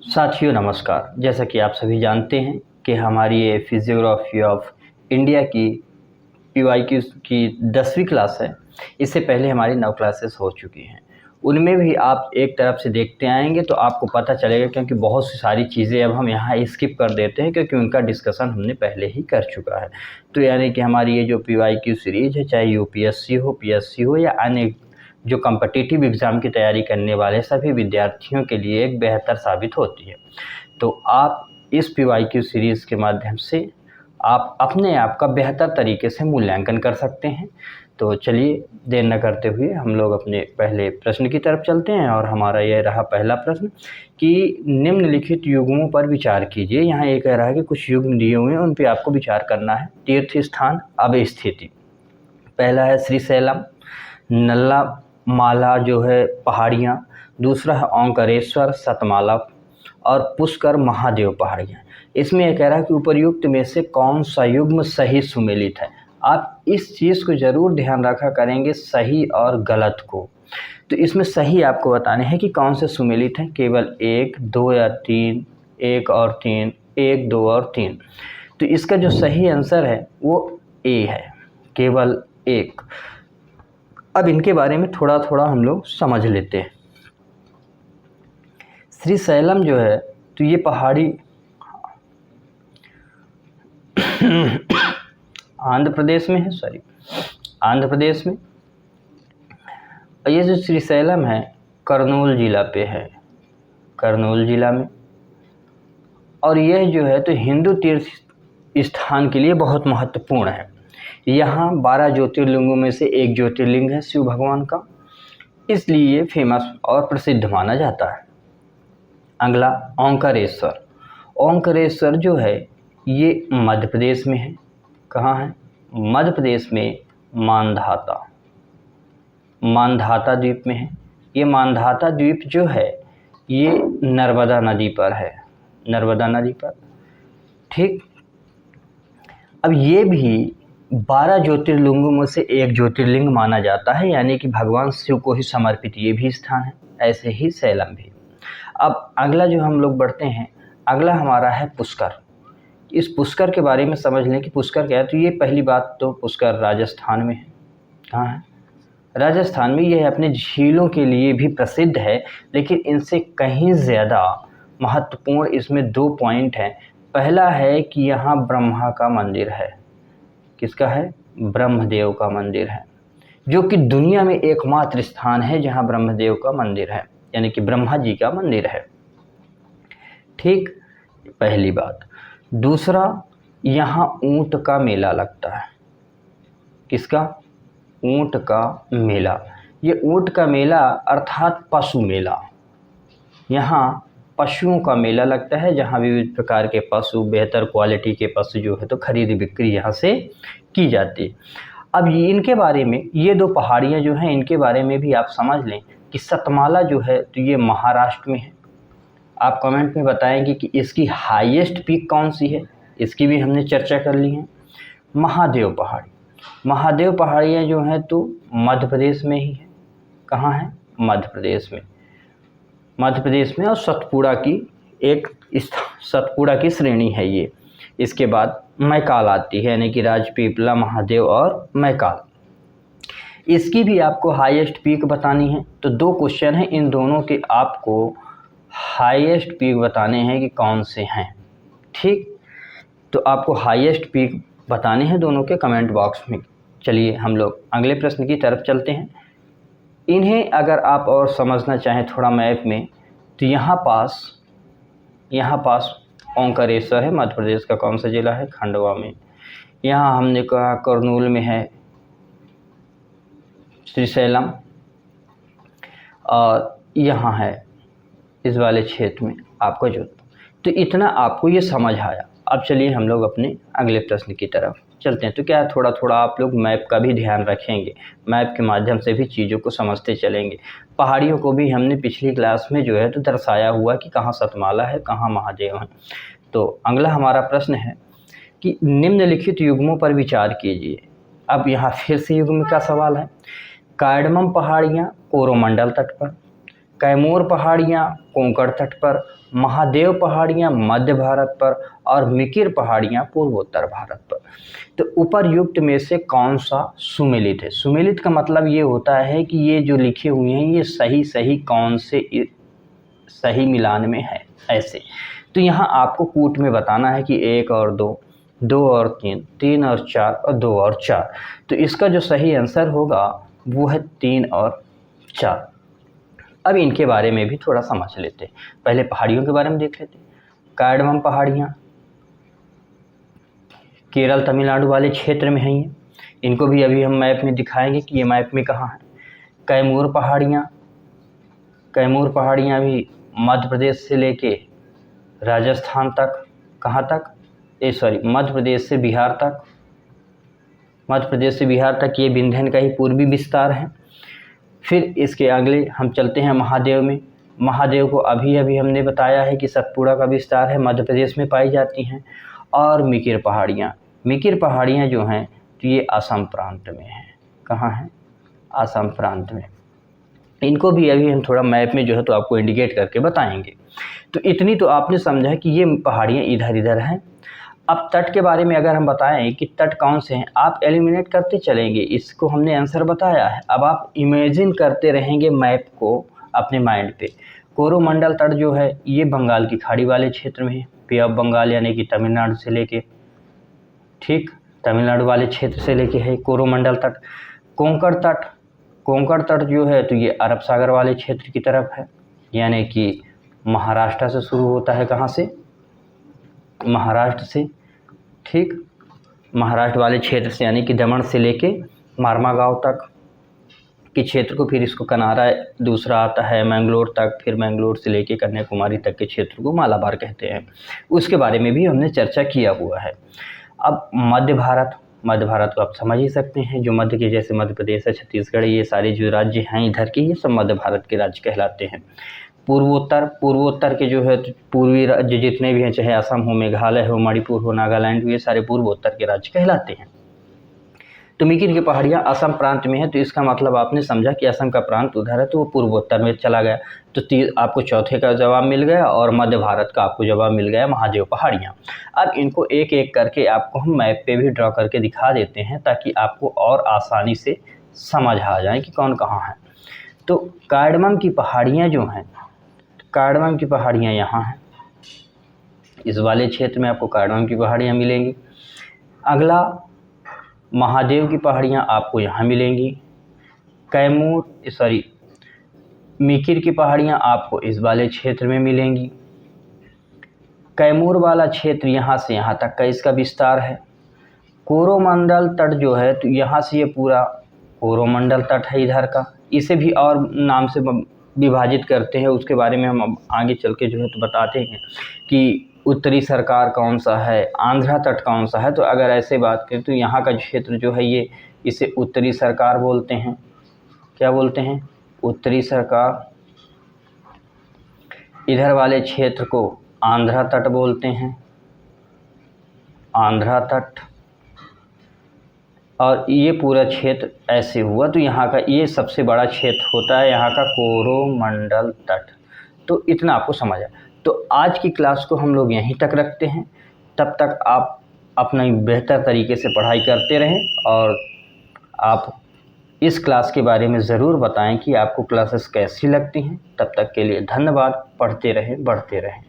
साथियों नमस्कार। जैसा कि आप सभी जानते हैं कि हमारी ये फिजियोग्राफी ऑफ इंडिया की पीवाईक्यू की 10वीं क्लास है। इससे पहले हमारी 9 क्लासेस हो चुकी हैं। उनमें भी आप एक तरफ से देखते आएंगे तो आपको पता चलेगा, क्योंकि बहुत सी सारी चीज़ें अब हम यहाँ स्किप कर देते हैं क्योंकि उनका डिस्कशन हमने पहले ही कर चुका है। तो यानी कि हमारी ये जो पीवाईक्यू सीरीज़ है, चाहे यूपीएससी हो, पीएससी हो या अन्य जो कॉम्पिटिटिव एग्ज़ाम की तैयारी करने वाले सभी विद्यार्थियों के लिए एक बेहतर साबित होती है। तो आप इस पीवाईक्यू सीरीज़ के माध्यम से आप अपने आप का बेहतर तरीके से मूल्यांकन कर सकते हैं। तो चलिए देर न करते हुए हम लोग अपने पहले प्रश्न की तरफ चलते हैं। और हमारा यह रहा पहला प्रश्न कि निम्नलिखित युग्मों पर विचार कीजिए। यहाँ ये कह रहा है कि कुछ युग्म दिए हुए हैं, उन पर आपको विचार करना है। तीर्थ स्थान अवस्थिति, पहला है श्रीशैलम, नल्ला माला जो है पहाड़ियाँ, दूसरा है ओंकारेश्वर, सतमाला और पुष्कर महादेव पहाड़ियाँ। इसमें यह कह रहा है कि उपर्युक्त में से कौन सा युग्म सही सुमेलित है। आप इस चीज़ को ज़रूर ध्यान रखा करेंगे, सही और गलत को। तो इसमें सही आपको बताने हैं कि कौन से सुमेलित हैं, केवल 1, 2 या 3, 1 और 3, 1, 2 और 3। तो इसका जो सही आंसर है वो ए है, केवल 1। अब इनके बारे में थोड़ा थोड़ा हम लोग समझ लेते हैं। श्रीशैलम जो है तो ये पहाड़ी आंध्र प्रदेश में है, आंध्र प्रदेश में। और ये जो श्रीशैलम है करनूल जिला पे है, करनूल जिला में। और यह जो है तो हिंदू तीर्थ स्थान के लिए बहुत महत्वपूर्ण है। यहाँ 12 ज्योतिर्लिंगों में से एक ज्योतिर्लिंग है शिव भगवान का, इसलिए ये फेमस और प्रसिद्ध माना जाता है। अगला ओंकारेश्वर। ओंकारेश्वर जो है ये मध्य प्रदेश में है। कहाँ है? मध्य प्रदेश में मानधाता, मानधाता द्वीप में है। ये मानधाता द्वीप जो है ये नर्मदा नदी पर है, नर्मदा नदी पर। ठीक। अब ये भी 12 ज्योतिर्लिंगों में से एक ज्योतिर्लिंग माना जाता है, यानी कि भगवान शिव को ही समर्पित ये भी स्थान है, ऐसे ही सैलम भी। अब अगला जो हम लोग बढ़ते हैं, अगला हमारा है पुष्कर। इस पुष्कर के बारे में समझ लें कि पुष्कर क्या है। तो ये पहली बात तो पुष्कर राजस्थान में है। कहाँ है? राजस्थान में। ये अपने झीलों के लिए भी प्रसिद्ध है, लेकिन इनसे कहीं ज़्यादा महत्वपूर्ण इसमें 2 पॉइंट हैं। पहला है कि यहाँ ब्रह्मा का मंदिर है। किसका है? ब्रह्मदेव का मंदिर है, जो कि दुनिया में एकमात्र स्थान है जहाँ ब्रह्मदेव का मंदिर है, यानी कि ब्रह्मा जी का मंदिर है। ठीक, पहली बात। दूसरा, यहाँ ऊंट का मेला लगता है। किसका? ऊंट का मेला। ये ऊंट का मेला अर्थात पशु मेला। यहाँ पशुओं का मेला लगता है, जहाँ विविध प्रकार के पशु, बेहतर क्वालिटी के पशु जो है तो खरीद बिक्री यहाँ से की जाती है। अब इनके बारे में, ये 2 पहाड़ियाँ जो हैं इनके बारे में भी आप समझ लें कि सतमाला जो है तो ये महाराष्ट्र में है। आप कमेंट में बताएंगे कि इसकी हाईएस्ट पीक कौन सी है, इसकी भी हमने चर्चा कर ली है। महादेव पहाड़ी, महादेव पहाड़ियाँ जो हैं तो मध्य प्रदेश में ही है। कहाँ है? मध्य प्रदेश में। मध्य प्रदेश में। और सतपुड़ा की एक सतपुड़ा की श्रेणी है ये। इसके बाद मैकाल आती है, यानी कि राजपीपला, महादेव और मैकाल। इसकी भी आपको हाईएस्ट पीक बतानी है। तो 2 क्वेश्चन हैं, इन दोनों के आपको हाईएस्ट पीक बताने हैं कि कौन से हैं। ठीक, तो आपको हाईएस्ट पीक बताने हैं दोनों के कमेंट बॉक्स में। चलिए हम लोग अगले प्रश्न की तरफ चलते हैं। इन्हें अगर आप और समझना चाहें थोड़ा मैप में, तो यहाँ पास ओंकारेश्वर है। मध्य प्रदेश का कौन सा जिला है? खंडवा में। यहाँ हमने कहा करनूल में है श्रीशैलम, और यहाँ है इस वाले क्षेत्र में आपका जोधपुर। तो इतना आपको ये समझ आया। अब चलिए हम लोग अपने अगले प्रश्न की तरफ चलते हैं। तो क्या थोड़ा थोड़ा आप लोग मैप का भी ध्यान रखेंगे, मैप के माध्यम से भी चीज़ों को समझते चलेंगे। पहाड़ियों को भी हमने पिछली क्लास में जो है तो दर्शाया हुआ कि कहाँ सतमाला है, कहाँ महादेव है। तो अगला हमारा प्रश्न है कि निम्नलिखित युग्मों पर विचार कीजिए। अब यहाँ फिर से युग्म का सवाल है। कार्डमम पहाड़ियाँ कोरोमंडल तट पर, कैमूर पहाड़ियाँ कोंकण तट पर, महादेव पहाड़ियाँ मध्य भारत पर और मिकिर पहाड़ियाँ पूर्वोत्तर भारत पर। तो उपर्युक्त में से कौन सा सुमेलित है? सुमेलित का मतलब ये होता है कि ये जो लिखे हुए हैं ये सही सही कौन से सही मिलान में है ऐसे। तो यहाँ आपको कूट में बताना है कि 1 और 2, 2 और 3, 3 और 4 और 2 और 4। तो इसका जो सही आंसर होगा वो है 3 और 4। अब इनके बारे में भी थोड़ा समझ लेते हैं। पहले पहाड़ियों के बारे में देख लेते हैं। कार्डमम पहाड़ियाँ केरल तमिलनाडु वाले क्षेत्र में हैं ये, इनको भी अभी हम मैप में दिखाएंगे कि ये मैप में कहाँ है। कैमूर पहाड़ियाँ भी मध्य प्रदेश से लेके राजस्थान तक, कहाँ तक, मध्य प्रदेश से बिहार तक ये विंध्यन का ही पूर्वी विस्तार है। फिर इसके अगले हम चलते हैं महादेव में। महादेव को अभी अभी हमने बताया है कि सतपुड़ा का विस्तार है, मध्य प्रदेश में पाई जाती हैं। और मिकिर पहाड़ियाँ जो हैं तो ये असम प्रांत में हैं। कहाँ हैं? असम प्रांत में। इनको भी अभी हम थोड़ा मैप में जो है तो आपको इंडिकेट करके बताएंगे। तो इतनी तो आपने समझा कि ये पहाड़ियाँ इधर इधर हैं। अब तट के बारे में अगर हम बताएं कि तट कौन से हैं, आप एलिमिनेट करते चलेंगे, इसको हमने आंसर बताया है। अब आप इमेजिन करते रहेंगे मैप को अपने माइंड पे। कोरोमंडल तट जो है ये बंगाल की खाड़ी वाले क्षेत्र में है, पे ऑफ बंगाल यानी कि तमिलनाडु से लेके, ठीक, तमिलनाडु वाले क्षेत्र से लेके है कोरोमंडल तट। कोंकण तट जो है तो ये अरब सागर वाले क्षेत्र की तरफ है, यानी कि महाराष्ट्र से शुरू होता है। कहाँ से? महाराष्ट्र से, ठीक, महाराष्ट्र वाले क्षेत्र से यानी कि दमन से लेके मारमागांव तक के क्षेत्र को, फिर इसको कनारा दूसरा आता है मैंगलोर तक, फिर मैंगलोर से लेके कन्याकुमारी तक के क्षेत्र को मालाबार कहते हैं। उसके बारे में भी हमने चर्चा किया हुआ है। अब मध्य भारत को आप समझ ही सकते हैं, जो मध्य के जैसे मध्य प्रदेश है, छत्तीसगढ़, ये सारे जो राज्य हैं इधर के, ये सब मध्य भारत के राज्य कहलाते हैं। पूर्वोत्तर के जो है पूर्वी राज्य जितने भी हैं, चाहे असम हो, मेघालय हो, मणिपुर हो, नागालैंड हो, ये सारे पूर्वोत्तर के राज्य कहलाते हैं। तो मिकिर की पहाड़ियाँ असम प्रांत में है, तो इसका मतलब आपने समझा कि असम का प्रांत उधर है तो वो पूर्वोत्तर में चला गया। तो आपको चौथे का जवाब मिल गया और मध्य भारत का आपको जवाब मिल गया महादेव पहाड़ियाँ। अब इनको एक एक करके आपको हम मैप पे भी ड्रॉ करके दिखा देते हैं ताकि आपको और आसानी से समझ आ जाए कि कौन कहाँ है। तो कार्डमम की पहाड़ियाँ जो हैं, कार्डमम की पहाड़ियाँ यहाँ हैं, इस वाले क्षेत्र में आपको कार्डमम की पहाड़ियाँ मिलेंगी। अगला महादेव की पहाड़ियाँ आपको यहाँ मिलेंगी। मिकिर की पहाड़ियाँ आपको इस वाले क्षेत्र में मिलेंगी। कैमूर वाला क्षेत्र यहाँ से यहाँ तक का इसका विस्तार है। कोरोमंडल तट जो है तो यहाँ से ये पूरा कोरोमंडल तट है इधर का। इसे भी और नाम से विभाजित करते हैं, उसके बारे में हम आगे चल के जो है तो बताते हैं कि उत्तरी सरकार कौन सा है, आंध्रा तट कौन सा है। तो अगर ऐसे बात करें तो यहाँ का क्षेत्र जो है ये, इसे उत्तरी सरकार बोलते हैं। क्या बोलते हैं? उत्तरी सरकार। इधर वाले क्षेत्र को आंध्रा तट बोलते हैं, आंध्रा तट। और ये पूरा क्षेत्र ऐसे हुआ तो यहाँ का ये सबसे बड़ा क्षेत्र होता है यहाँ का कोरोमंडल तट। तो इतना आपको समझ आया। तो आज की क्लास को हम लोग यहीं तक रखते हैं। तब तक आप अपना बेहतर तरीके से पढ़ाई करते रहें और आप इस क्लास के बारे में ज़रूर बताएं कि आपको क्लासेस कैसी लगती हैं। तब तक के लिए धन्यवाद। पढ़ते रहें, बढ़ते रहें।